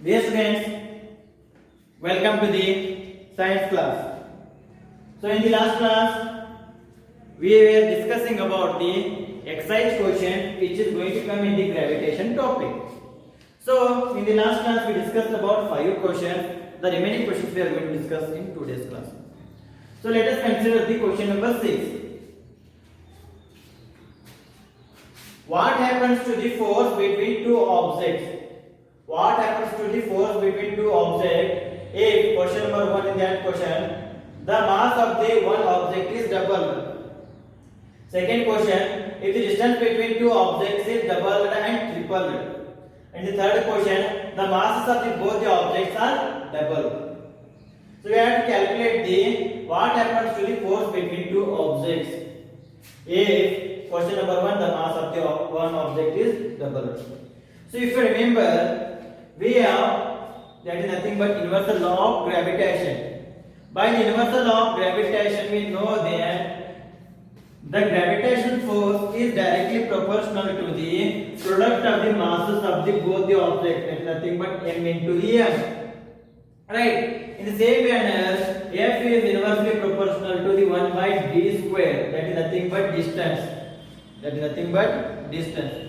Dear students, welcome to the science class. So in the last class, we were discussing about the exercise question which is going to come in the gravitation topic. So in the last class, we discussed about 5 questions. The remaining questions we are going to discuss in today's class. So let us consider the question number 6. What happens to the force between two objects? What happens to the force between two objects if question number 1 in that question, the mass of the one object is doubled? Second question, if the distance between two objects is doubled and tripled. And the third question, the masses of both the objects are doubled. So we have to calculate the what happens to the force between two objects if question number 1, the mass of the one object is doubled. So if you remember, we have that is nothing but universal law of gravitation. By the universal law of gravitation, we know that the gravitational force is directly proportional to the product of the masses of both the objects. That is nothing but m into m. Right? In the same manner, F is inversely proportional to the 1 by d square. That is nothing but distance. That is nothing but distance.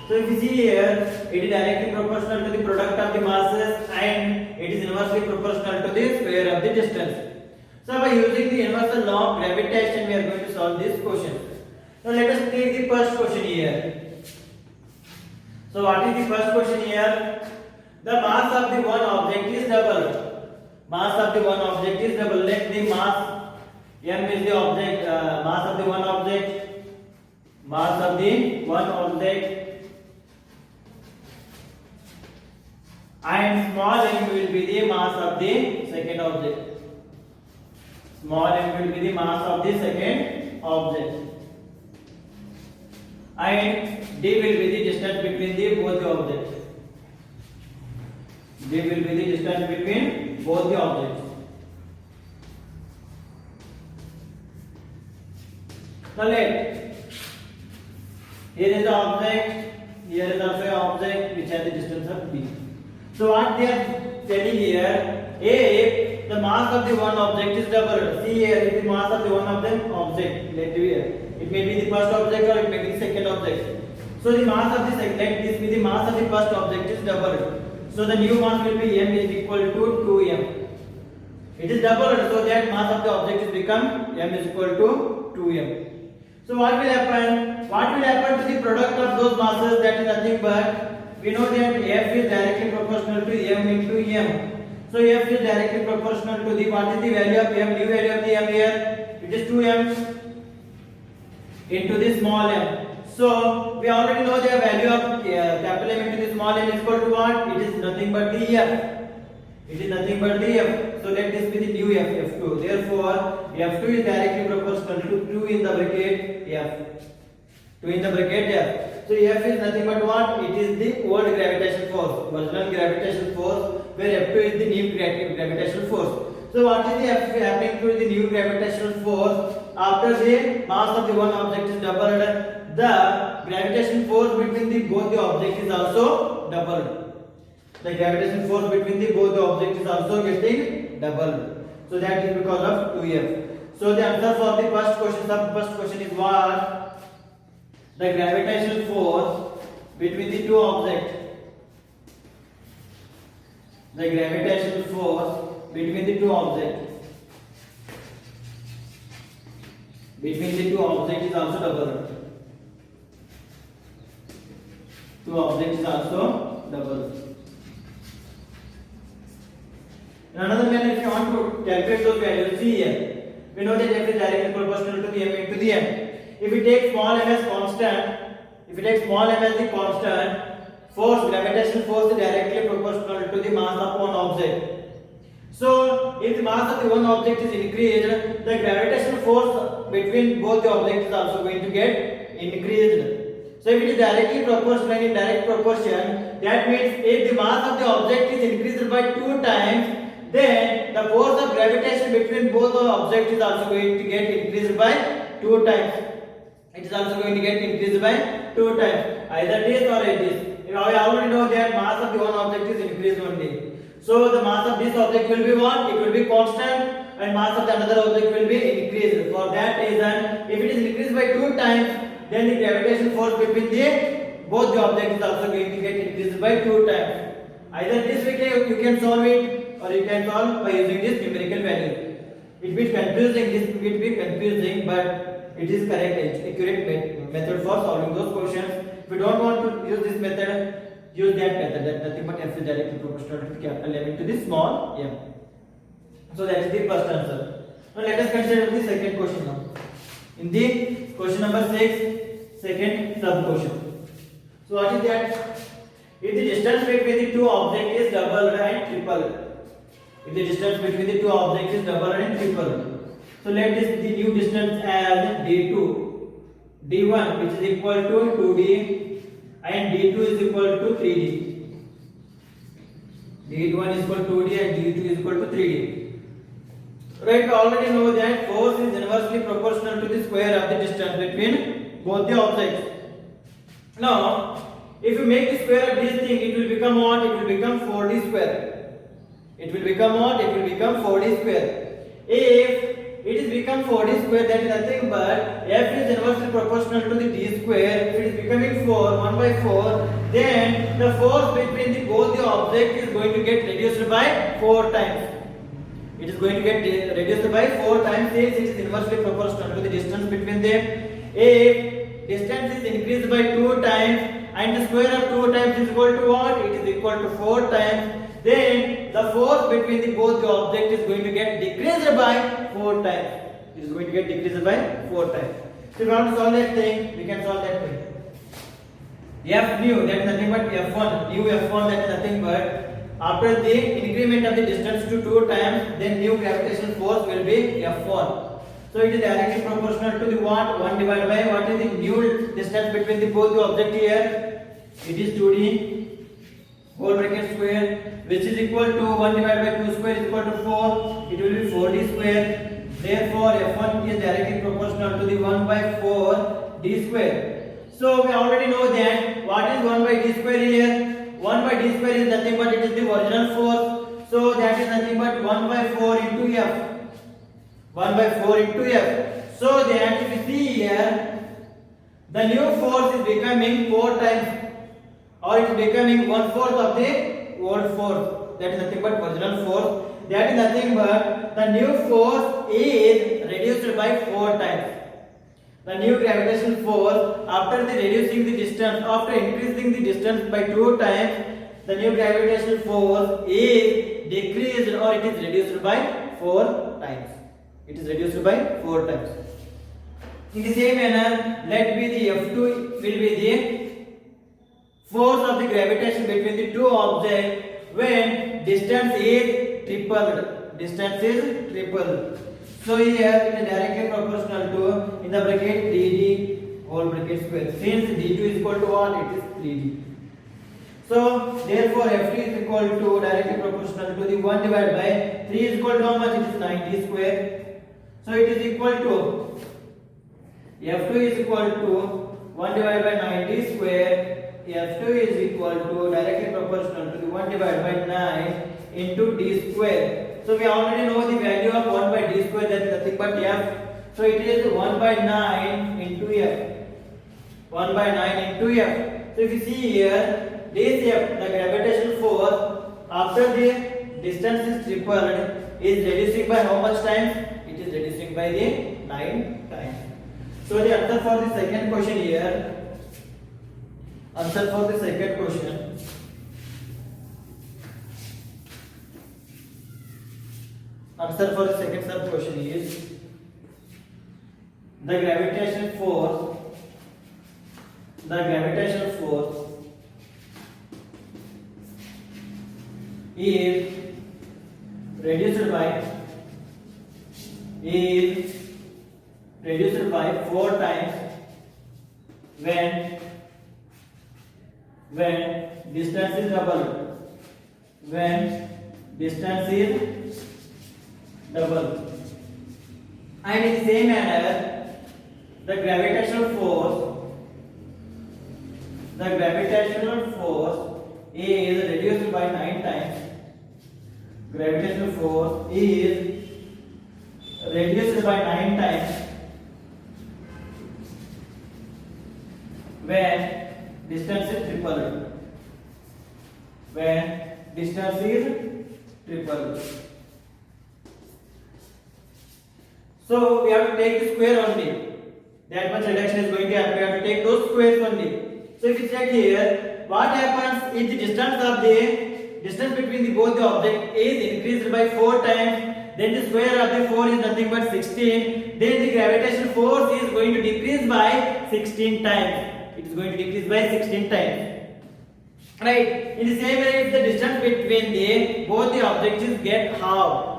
So if you see here, it is directly proportional to the product of the masses and it is inversely proportional to the square of the distance. So by using the universal law of gravitation, we are going to solve this question. Now let us take the first question here. So what is the first question here? The mass of the one object is doubled. Mass of the one object is doubled. Let the mass m is the object, mass of the one object, mass of the one object, and small m will be the mass of the second object. Small m will be the mass of the second object. And d will be the distance between both the objects. D will be the distance between both the objects. Now let, here is the object, here is also an object which has the distance of b. So what they are telling here, if the mass of the one object is doubled, see here, if the mass of the one of them object, let be here, it may be the first object or it may be the second object. So the mass of the second, let this be the mass of the first object is doubled. So the new mass will be m is equal to 2m. It is doubled, so that mass of the object is become m is equal to 2m. So what will happen? What will happen to the product of those masses? That is nothing but, we know that F is directly proportional to m into m. So F is directly proportional to the, what is the value of m? New value of the m here, it is 2m into the small m. So we already know the value of capital M into the small m is equal to what? It is nothing but the f. It is nothing but the f. So let this be the new f, f2. Therefore, f2 is directly proportional to 2 in the bracket f. 2 in the bracket f. So F is nothing but what? It is the old gravitational force, original gravitational force, where F2 is the new gravitational force. So what is the F happening to the new gravitational force? After the mass of the one object is doubled, the gravitational force between both the objects is also doubled. The gravitational force between both the objects is also getting doubled. So that is because of 2F. So the answer for the first question is what? The gravitational force between the two objects. The gravitational force between the two objects. Between the two objects is also doubled. Two objects is also doubled. In another manner, if you want to calculate those values, see here. We know that F is directly proportional to the m into the m. If we take small m as constant, force, gravitational force is directly proportional to the mass of one object. So, if the mass of the one object is increased, the gravitational force between both the objects is also going to get increased. So, if it is directly proportional in direct proportion, that means if the mass of the object is increased by 2 times, then the force of gravitation between both the objects is also going to get increased by 2 times. It is also going to get increased by 2 times, either this or this. I already know that mass of the one object is increased only. So the mass of this object will be what? It will be constant, and mass of the another object will be increased. For that reason, if it is increased by 2 times, then the gravitational force between the both the objects is also going to get increased by 2 times. Either this way you can solve it, or you can solve by using this numerical value. It will be confusing. This will be confusing, but it is correct, accurate method for solving those questions. If you don't want to use this method, use that method. That nothing but f is directly proportional to the capital M into the small m. So that is the first answer. Now let us consider the second question now. In the question number 6, second sub question. So what is that? If the distance between the two objects is double and triple. If the distance between the two objects is double and triple. So let this the new distance as d2, d1 which is equal to 2d, and d2 is equal to 3d. d1 is equal to 2d and d2 is equal to 3d. Right, we already know that force is inversely proportional to the square of the distance between both the objects. Now, if you make the square of this thing, it will become what? It will become 4d square. It will become what? It will become 4d square. If it is become 4d square, that is nothing but f is inversely proportional to the d square. If it is becoming 1 by 4, then the force between the both the object is going to get reduced by 4 times. It is going to get reduced by 4 times since it is inversely proportional to the distance between them. If distance is increased by 2 times and the square of 2 times is equal to what? It is equal to 4 times. Then the force between the both the object is going to get decreased by 4 times. It is going to get decreased by 4 times. So if you want to solve that thing, we can solve that thing. F nu, that is nothing but F1. Nu F1, that is nothing but after the increment of the distance to 2 times, then new gravitational force will be F1. So it is directly proportional to the what? 1 divided by what is the new distance between the both the object here? It is 2d whole bracket square, which is equal to 1 divided by 2 square is equal to 4. It will be 4d square. Therefore, F1 is directly proportional to the 1 by 4 d square. So we already know that what is 1 by d square here? 1 by d square is nothing but it is the original force. So that is nothing but 1 by 4 into f. 1 by 4 into f. So that if you see here, the new force is becoming 4 times, or it is becoming 1/4 of the old force. That is nothing but original force. That is nothing but the new force is reduced by 4 times. The new gravitational force, after the reducing the distance, after increasing the distance by 2 times, the new gravitational force is decreased, or it is reduced by 4 times. It is reduced by 4 times. In the same manner, let be the F2 will be the force of the gravitation between the two objects when distance is tripled. Distance is tripled. So here it is directly proportional to, in the bracket, dd whole bracket square. Since d2 is equal to what? It is 3d. So therefore f2 is equal to directly proportional to the 1 divided by 3 is equal to how much? It is 90 square. So it is equal to f2 is equal to 1 divided by 90 square. f2 is equal to directly proportional to the 1 divided by 9 into d square. So we already know the value of 1 by d square, that is nothing but f. So it is 1 by 9 into f. 1 by 9 into f. So if you see here, this f, the gravitational force after the distance is tripled, is reducing by how much times? It is reducing by the 9 times. So the answer for the second question here, answer for the second question, answer for the second sub question is the gravitational force is reduced by 4 times when distance is doubled. When distance is double. And in the same manner, the gravitational force is reduced by 9 times, gravitational force is reduced by 9 times when distance is tripled. When distance is tripled. So we have to take the square only. That much reduction is going to happen. We have to take those squares only. So if you check here, what happens if the distance between both the object is increased by 4 times, then the square of the 4 is nothing but 16. Then the gravitational force is going to decrease by 16 times. It is going to decrease by 16 times. Right? In the same way, if the distance between both the objects is get half,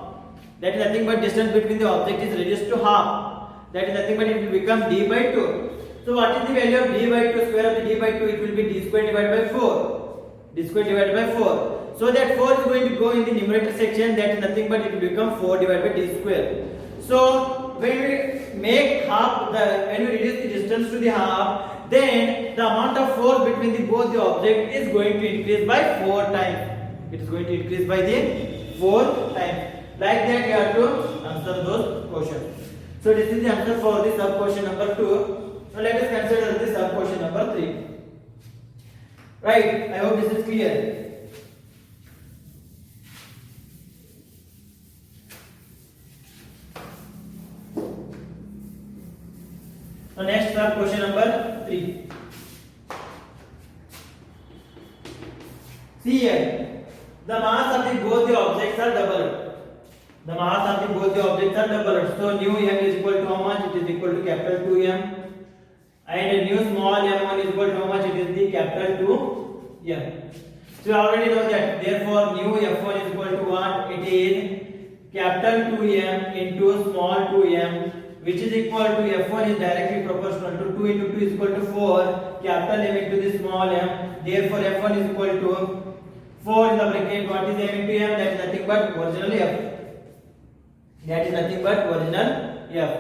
that is nothing but distance between the object is reduced to half. That is nothing but it will become d by 2. So what is the value of d by 2? Square of the d by 2, it will be d square divided by 4. D square divided by 4. So that 4 is going to go in the numerator section. That is nothing but it will become 4 divided by d square. So when we make half, when we reduce the distance to the half, then the amount of force between both the object is going to increase by 4 times. It is going to increase by the 4 times. Like that you have to answer those questions. So this is the answer for the sub question number 2. Now let us consider the sub question number 3. Right, I hope this is clear. Now next sub question number 3. See here, the mass of both the objects are doubled. The mass of both the objects are doubled. So nu m is equal to how much? It is equal to capital 2m. And nu small m1 is equal to how much? It is the capital 2m. So you already know that. Therefore, nu f1 is equal to what? It is capital 2m into small 2m, which is equal to f1 is directly proportional to 2 into 2 is equal to 4. Capital M into the small m. Therefore, f1 is equal to 4 in the bracket. What is m into m? That is nothing but original f. That is nothing but original F.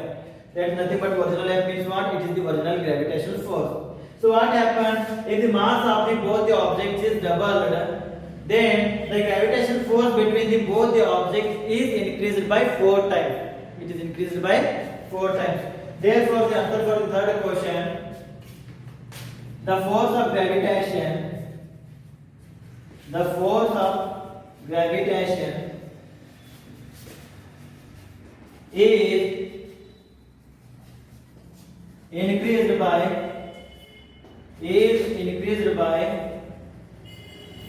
That is nothing but original F means what? It is the original gravitational force. So what happens if the mass of both the objects is doubled? Then the gravitational force between both the objects is increased by 4 times. It is increased by 4 times. Therefore, the answer for the third question: the force of gravitation. The force of gravitation is increased by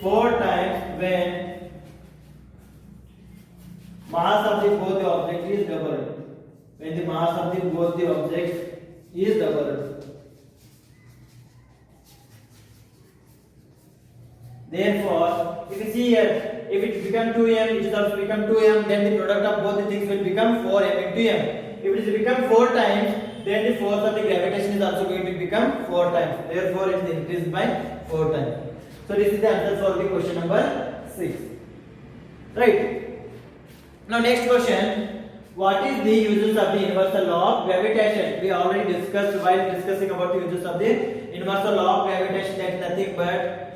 4 times when mass of both the objects is doubled. When the mass of both the objects is doubled. Therefore, if you see here, if it becomes 2m, it is also become 2m, then the product of both the things will become 4m into m. If it is become 4 times, then the force of the gravitation is also going to become 4 times. Therefore, it is increased by 4 times. So this is the answer for the question number 6. Right. Now next question: what is the uses of the universal law of gravitation? We already discussed while discussing about the uses of the universal law of gravitation. That is nothing but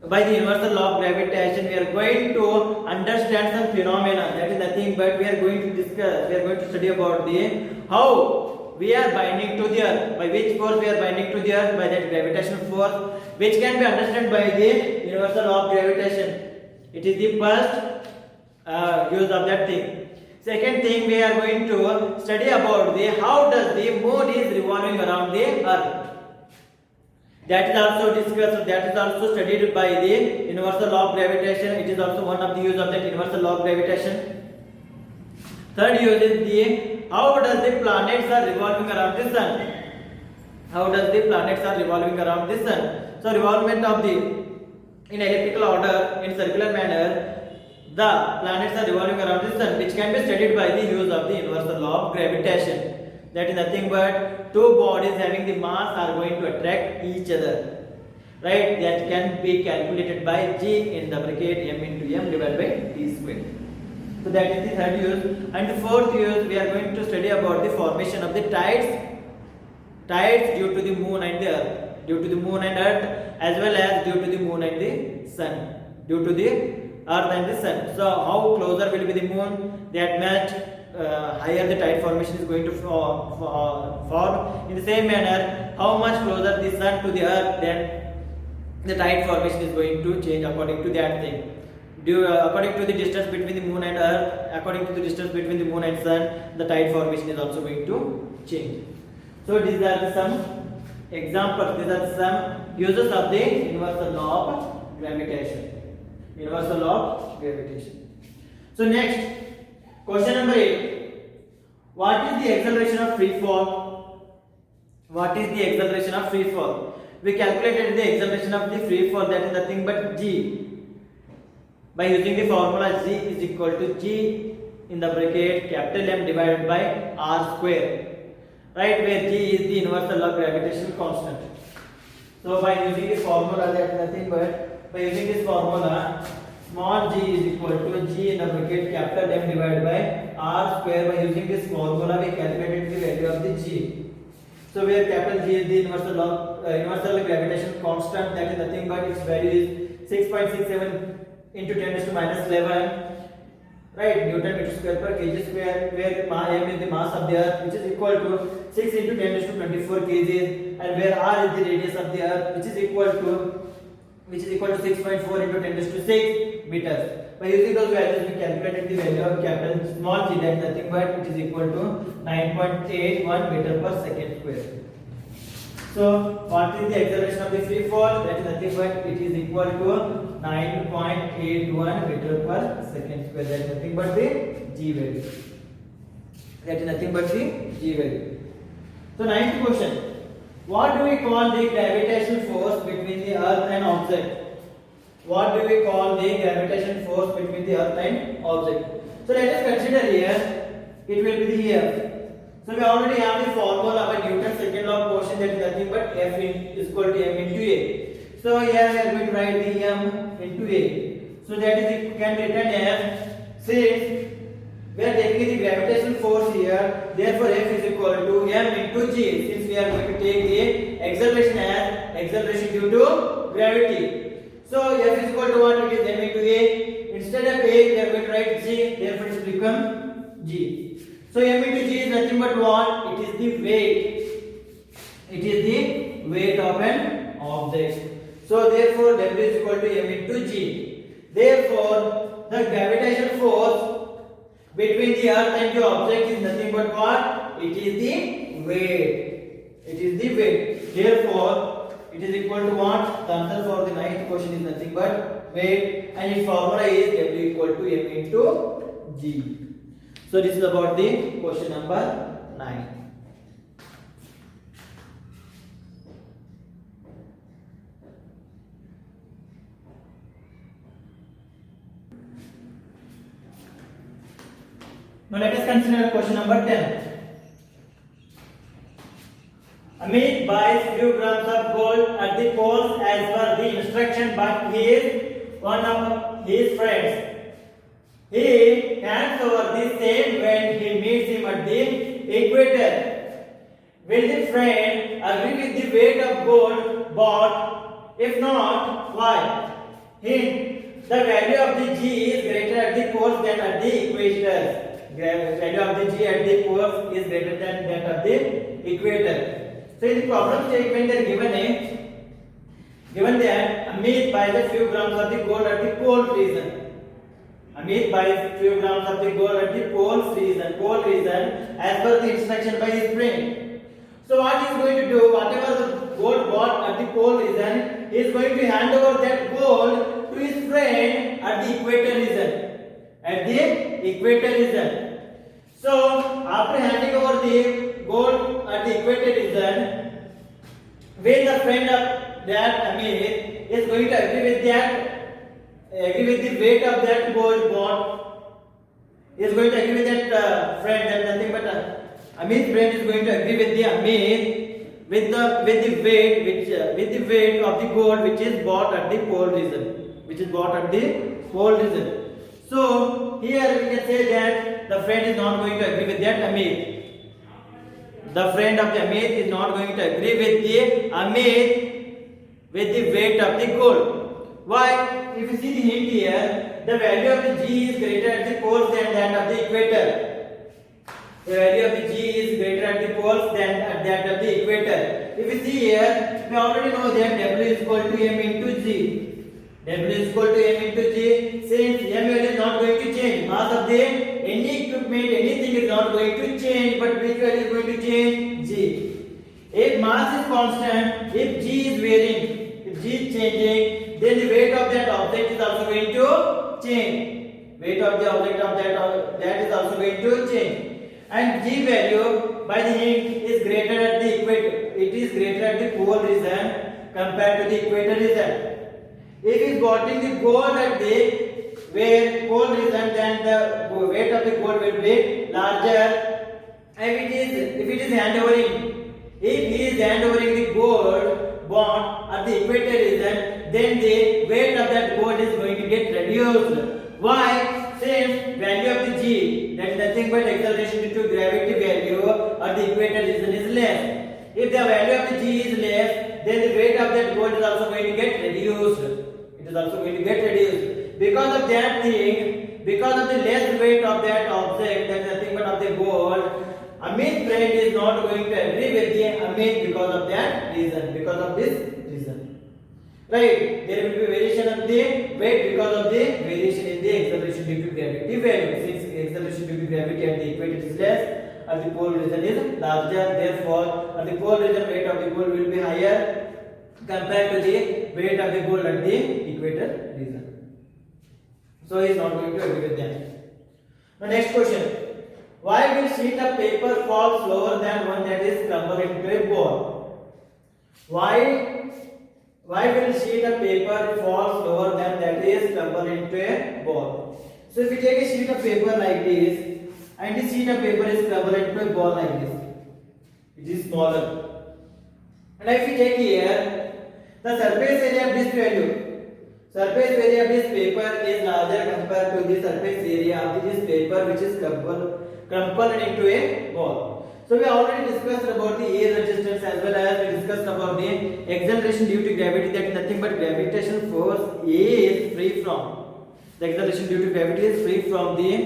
by the universal law of gravitation, we are going to understand some phenomena. That is nothing but we are going to study about the how we are binding to the earth. By which force we are binding to the earth? By that gravitational force, which can be understood by the universal law of gravitation. It is the first use of that thing. Second thing, we are going to study about the how does the moon is revolving around the earth. That is also discussed, that is also studied by the universal law of gravitation. It is also one of the use of that universal law of gravitation. Third use is the how does the planets are revolving around the sun. How does the planets are revolving around the sun. So revolvement of the in elliptical order, in circular manner, the planets are revolving around the sun, which can be studied by the use of the universal law of gravitation. That is nothing but two bodies having the mass are going to attract each other. Right? That can be calculated by G in the bracket m into m divided by t square. So that is the third use. And the fourth use, we are going to study about the formation of the tides tides due to the moon and the earth, due to the moon and earth, as well as due to the moon and the sun, due to the earth and the sun. So how closer will be the moon, that much higher the tide formation is going to form. In the same manner, how much closer the sun to the earth, then the tide formation is going to change according to that thing. According to the distance between the moon and earth, according to the distance between the moon and sun, the tide formation is also going to change. So these are some examples, these are some uses of the universal law of gravitation. Universal law of gravitation. So next, question number 8. What is the acceleration of free fall? What is the acceleration of free fall? We calculated the acceleration of the free fall, that is nothing but g, by using the formula g is equal to g in the bracket capital M divided by r square, right, where g is the universal law of gravitation constant. So by using this formula, that is nothing but, by using this formula, small g is equal to g in the bracket capital M divided by r square. By using this formula, we calculated the value of the g. So where capital G is the universal gravitation constant, that is nothing but its value is 6.67 into 10 raised to minus 11, right, Newton meter square per kg square, where m is the mass of the earth, which is equal to 6 into 10 raised to 24 kg, and where r is the radius of the earth, which is equal to 6.4 into 10 raised to 6 meters. By using those values, we calculated the value of capital small g, that is nothing but it is equal to 9.81 meter per second square. So what is the acceleration of the free fall? That is nothing but it is equal to 9.81 meter per second square. That is nothing but the g value. That is nothing but the g value. So ninth question. What do we call the gravitational force between the earth and object? What do we call the gravitational force between the earth and object? So let us consider here, it will be the F. So we already have the formula by Newton's second law of motion, that is nothing but F is equal to m into a. So here we are going to write the m into a. So that is, can be written as, since we are taking the gravitational force here, therefore F is equal to m into g. Since we are going to take the acceleration as acceleration due to gravity. So F is equal to what? It is m into a. Instead of a, we are going to write g. Therefore, it will become g. So m into g is nothing but what? It is the weight. It is the weight of an object. So therefore, W is equal to m into g. Therefore, the gravitational force between the earth and the object is nothing but what? It is the weight. It is the weight. Therefore, it is equal to what? The answer for the ninth question is nothing but weight, and its formula is W equal to m into g. So this is about the question number 9. Now let us consider question number 10. Amit buys few grams of gold at the poles as per the instruction, but he is one of his friends. He hands over the same when he meets him at the equator. Will the friend agree with the weight of gold bought? If not, why? Hint: the value of the G is greater at the poles than at the equator. The value of the G at the poles is greater than that of the equator. So in the problem statement, they are given that Amit buys a few grams of the gold at the pole region. Amit buys few grams of the gold at the pole region as per the instruction by his friend. So what he is going to do, whatever the gold bought at the pole region, he is going to hand over that gold to his friend at the equator region. At the equator region. So after handing over the gold at the equator region, when the friend of that Amit is going to agree with the weight of that gold bought, is going to agree with that friend, that nothing but Amit's friend is going to agree with the Amit with the weight of the gold which is bought at the pole region, So here we can say that the friend is not going to agree with that Amit. the friend of the Amit is not going to agree with the Amit with the weight of the gold. Why? If you see the hint here, the value of the G is greater at the poles than that of the equator. The value of the G is greater at the poles than at that of the equator. If you see here, we already know that W is equal to M into G. W is equal to M into G. Since M value is not going to change, mass of the any equipment, anything is not going to change, but which value is going to change? G. If mass is constant, if G is varying, if G is changing, then the weight of that object is also going to change. Weight of the object of that is also going to change. And G value by the hint is greater at the equator. It is greater at the pole region compared to the equator region. If it is getting the gold at the where pole region, then the weight of the gold will be larger. And if it is handovering, if he is handovering the gold bond at the equator region, then the weight of that gold is going to get reduced. Why? Since value of the G, that is nothing but acceleration due to gravity value at the equator region is less. If the value of the G is less, then the weight of that gold is also going to get reduced. It is also going to get reduced. Because of that thing, because of the less weight of that object, that is nothing but of the gold, Amit friend is not going to agree with the Amit because of that reason, because of this reason. Right? There will be variation of the weight because of the variation in the acceleration due to gravity value. Since acceleration due to gravity at the equator is less, and the pole region is larger, therefore, at the pole region weight of the gold will be higher compared to the weight of the gold at the equator region. So he is not going to agree with them. Now next question. Why will sheet of paper fall slower than one that is crumbled into a ball? Why will sheet of paper fall slower than that is crumbled into a ball? So if we take a sheet of paper like this, and this sheet of paper is crumbled into a ball like this, it is smaller. And if we take here, the surface area of this surface area of this paper is larger compared to the surface area of this paper which is crumpled into a ball. So we already discussed about the air resistance as well as we discussed about the acceleration due to gravity, that is nothing but gravitational force A is free from. The acceleration due to gravity is free from the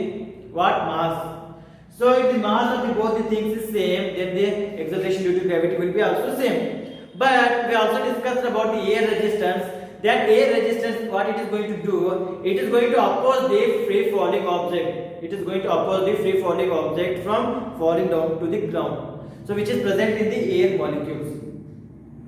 what? Mass. So if the mass of the both the things is same, then the acceleration due to gravity will be also same. But we also discussed about the air resistance. That air resistance, what it is going to do, it is going to oppose the free falling object. It is going to oppose the free falling object from falling down to the ground. So which is present in the air molecules.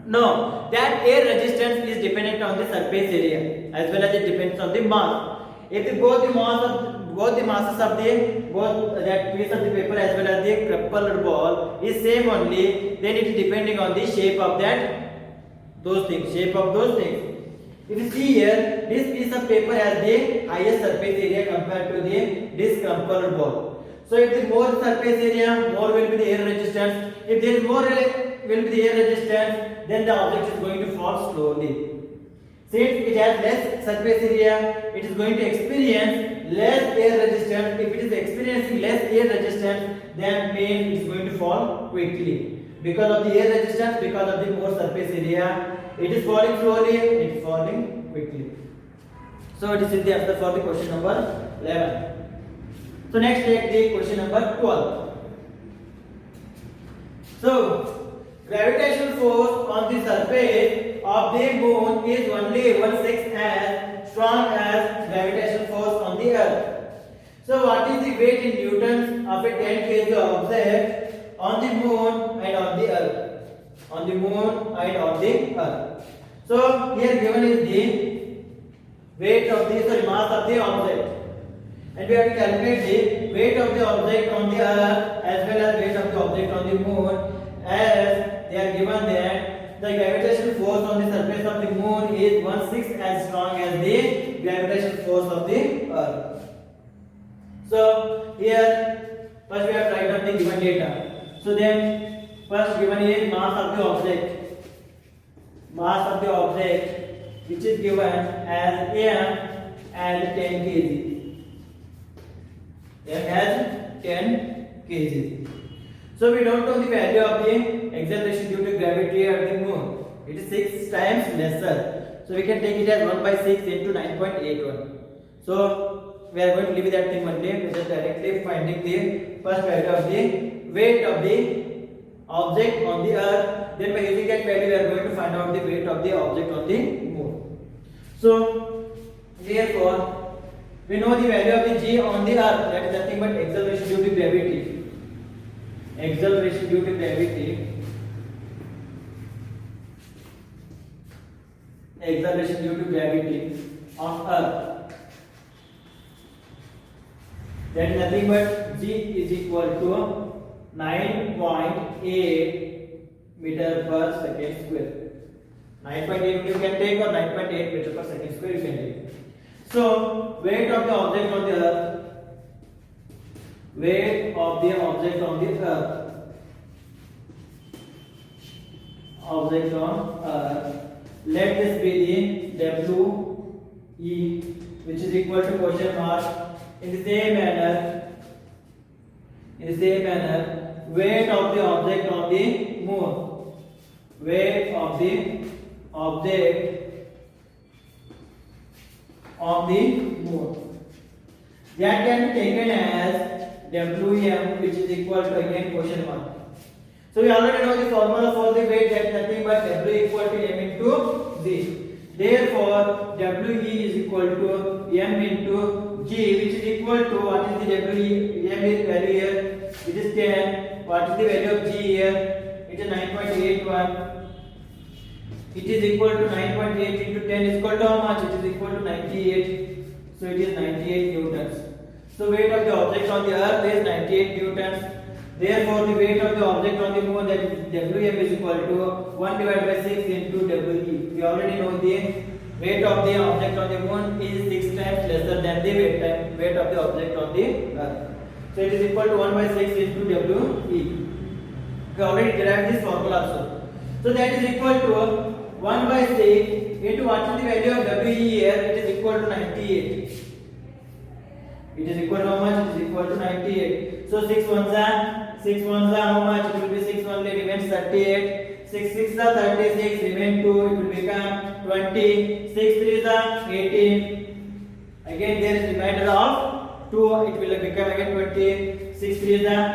Now that air resistance is dependent on the surface area as well as it depends on the mass. If both the masses of that piece of the paper as well as the crumpled ball is same only, then it is depending on the shape of those things. If you see here, this piece of paper has the highest surface area compared to this crumpled ball. So if the more surface area, more will be the air resistance. If there is more will be the air resistance, then the object is going to fall slowly. Since it has less surface area, it is going to experience less air resistance. If it is experiencing less air resistance, then means it is going to fall quickly. Because of the air resistance, because of the more surface area, it is falling slowly, it is falling quickly. So this is the answer for the question number 11. So next take the question number 12. So gravitational force on the surface of the moon is only 1/6 as strong as gravitational force on the earth. So what is the weight in newtons of a 10 kg object on the moon and on the earth? On the moon and on the earth. So here given is the weight of the mass of the object, and we have to calculate the weight of the object on the earth as well as weight of the object on the moon, as they are given that the gravitational force on the surface of the moon is 1/6 as strong as the gravitational force of the earth. So here first we have to write down the given data. So then first given is mass of the object. Mass of the object which is given as m as 10 kg. M as 10 kg. So So we don't know the value of the acceleration due to gravity at the moon. It is 6 times lesser. So we can take it as 1 by 6 into 9.81. So we are going to leave that thing only. We are just directly finding the first value of the weight of the object on the earth. Then by using that value we are going to find out the weight of the object on the moon. So therefore we know the value of the g on the earth, that is nothing but acceleration due to gravity. Acceleration due to gravity. Acceleration due to gravity on earth, that is nothing but g is equal to 9.8 meter per second square. 9.8 you can take, or 9.8 meter per second square you can take. So weight of the object on the earth, weight of the object on the earth, object on earth, let this be the WE, which is equal to question mark. In the same manner, weight of the object on the moon, weight of the object on the moon, that can be taken as WM, which is equal to again question mark. So we already know the formula for the weight, that is nothing but W equal to M into G. Therefore, WE is equal to M into G, which is equal to, what is the WE? M is value here, it is 10. What is the value of G here? It is 9.81. It is equal to 9.8 into 10 is equal to how much? It is equal to 98. So it is 98 newtons. So weight of the object on the earth is 98 newtons. Therefore, the weight of the object on the moon, that is Wm, is equal to 1 divided by 6 into We. We already know the weight of the object on the moon is 6 times lesser than the weight of the object on the earth. So it is equal to 1 by 6 into We. We already derived this formula also. So that is equal to 1 by 6 into, what is the value of We here? It is equal to 98. It is equal to how much? It is equal to 98. So 6 ones are how much? It will be 6 only, remains 38. 6 6 are 36, remain 2, it will become 20. 6 3 are 18. Again there is remainder of 2, it will become again 20. 6 3 are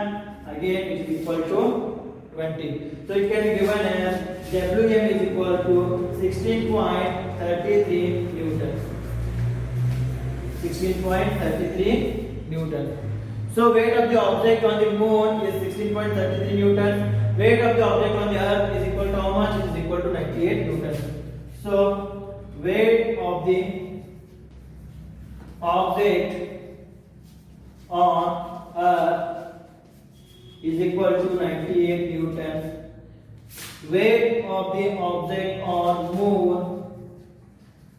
again it is equal to 20. So it can be given as Wm is equal to 16.33 newtons. 16.33 newtons. So weight of the object on the moon is 16.33 newtons. Weight of the object on the earth is equal to how much? It is equal to 98 newtons. So weight of the object on earth is equal to 98 newtons. Weight of the object on moon,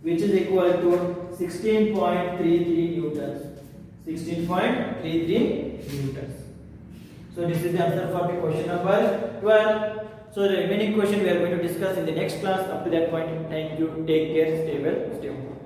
which is equal to 16.33 newtons. 16.33 newtons. So this is the answer for the question number 12. So the remaining question we are going to discuss in the next class. Up to that point, thank you. Take care. Stay well. Stay home.